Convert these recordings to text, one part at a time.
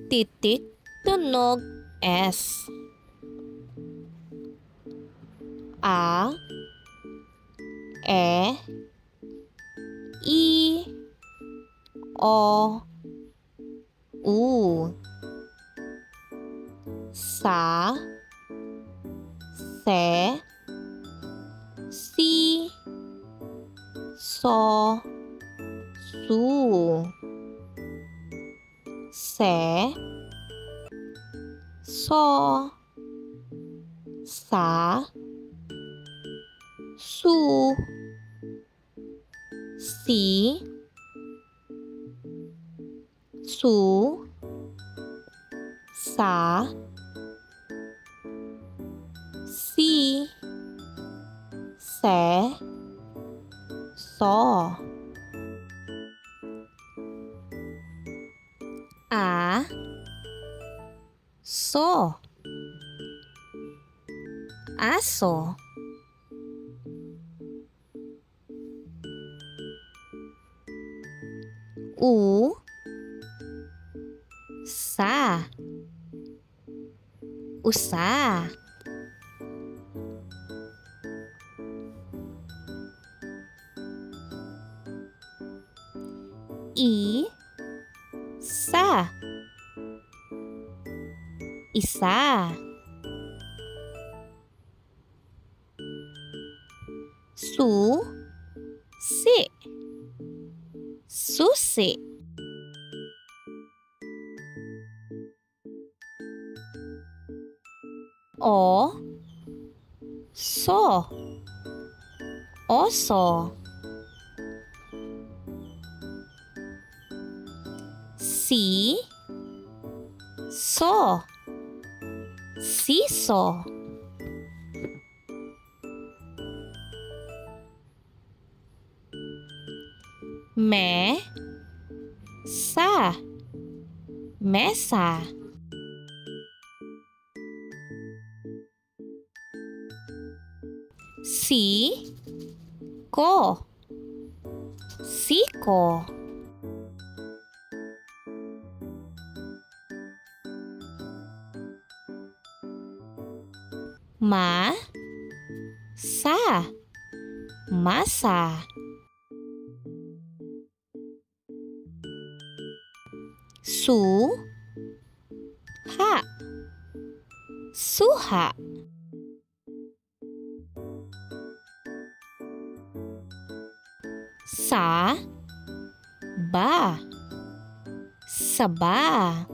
Titik, tunog, S. A, E, I, O, U. Sa, Se, Si, So, Su. Se, So, Sa, Su, Si, Su, Sa, Si, Se, So. A, So, aso. U, Sa, usa. I, Sa, isa. Su, Si, susi. O, So, oso. Si, So, siso. Me, Sa, mesa. Si, Ko, siko. Ma, Sa, masa. Su, Ha, suha. Sa, Ba, saba.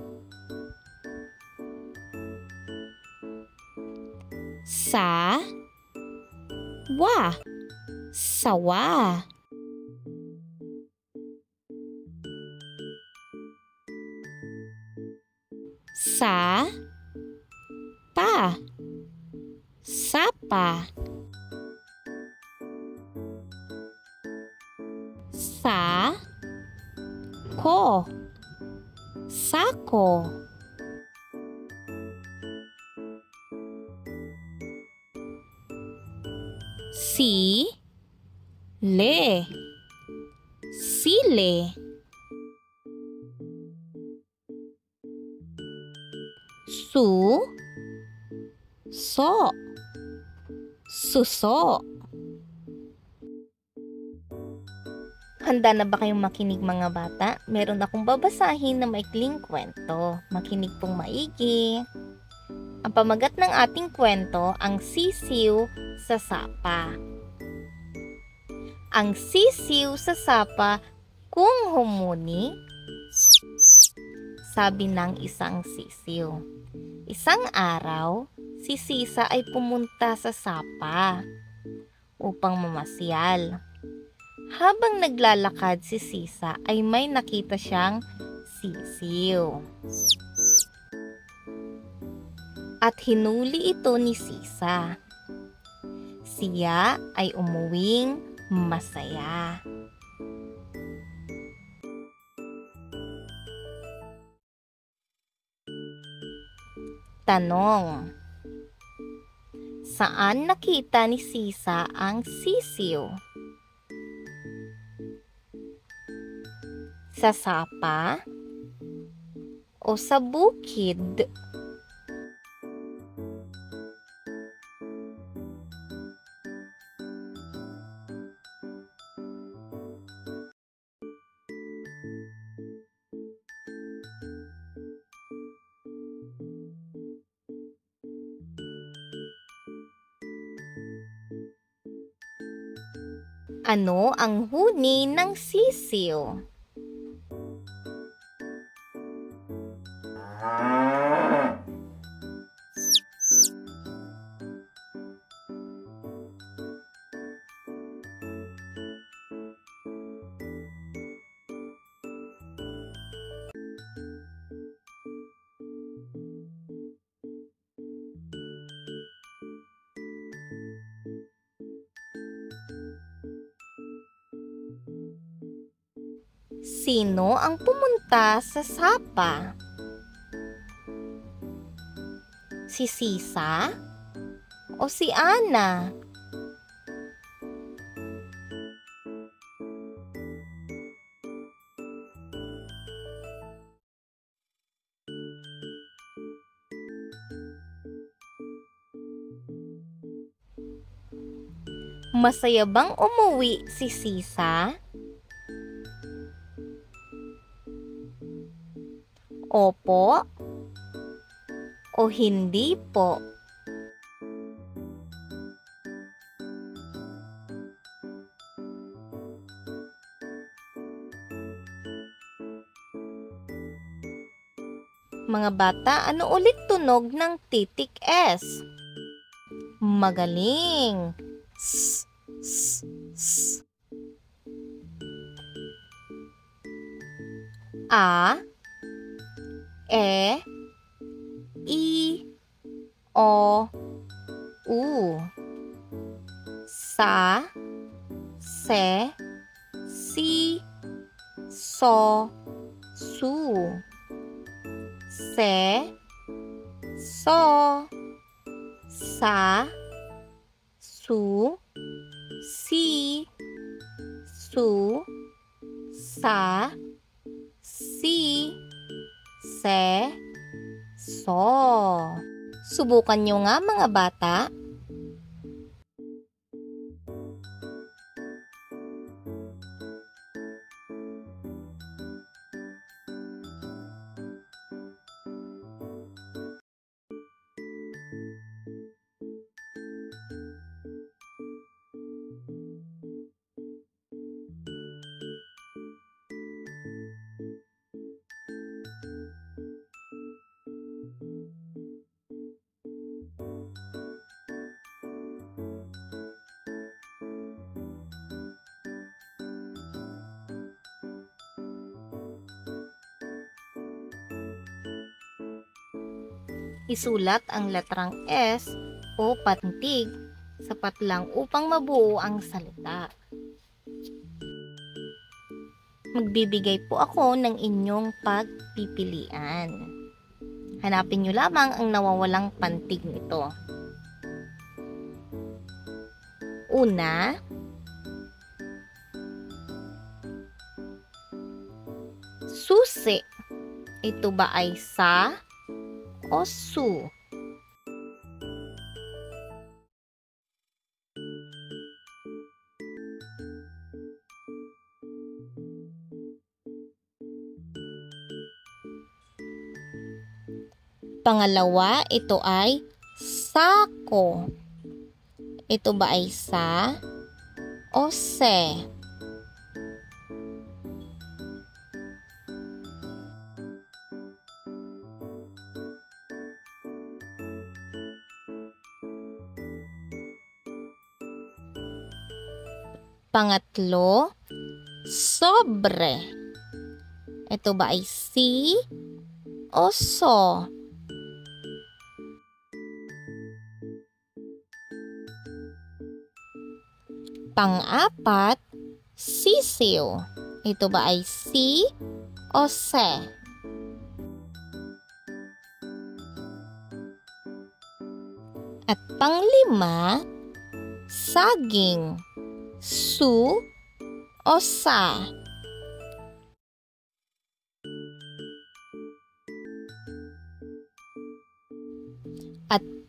Sa, Wa, sawa. Sa, Pa, sapa. Sa, Ko, sako. Si, Le, sile. Su, So, suso. Handa na ba kayong makinig mga bata? Meron akong babasahin na maikling kwento. Makinig pong maigi. Ang pamagat ng ating kwento, ang sisiw sa sapa. Ang sisiw sa sapa kung humuni, sabi ng isang sisiw. Isang araw, si Sisa ay pumunta sa sapa upang mamasyal. Habang naglalakad si Sisa ay may nakita siyang sisiw. At hinuli ito ni Sisa. Siya ay umuwing masaya. Tanong: saan nakita ni Sisa ang sisiw? Sa sapa o sa bukid? Ano ang huni ng sisiw? Sino ang pumunta sa sapa? Si Sisa o si Ana? Masaya bang umuwi si Sisa? Opo o hindi po? Mga bata, ano ulit tunog ng titik S? Magaling! S, s, s. A, E, I, O, U. Sa, se, si, so, su. Se, so, sa, su, si, su, sa, si, se, so. Subukan nyo nga mga bata. Isulat ang letrang S o pantig, sapat lang upang mabuo ang salita. Magbibigay po ako ng inyong pagpipilian. Hanapin nyo lamang ang nawawalang pantig nito. Una, susi. Ito ba ay sa o su? Pangalawa, ito ay sako. Ito ba ay sa o se? Pangatlo, sobre. Ito ba ay si o so? Pang-apat, sisiw. Ito ba ay si o se? At panglima, saging. Su o sa?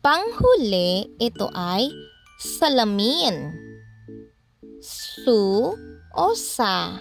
Panghuli, ito ay salamin. Su o sa.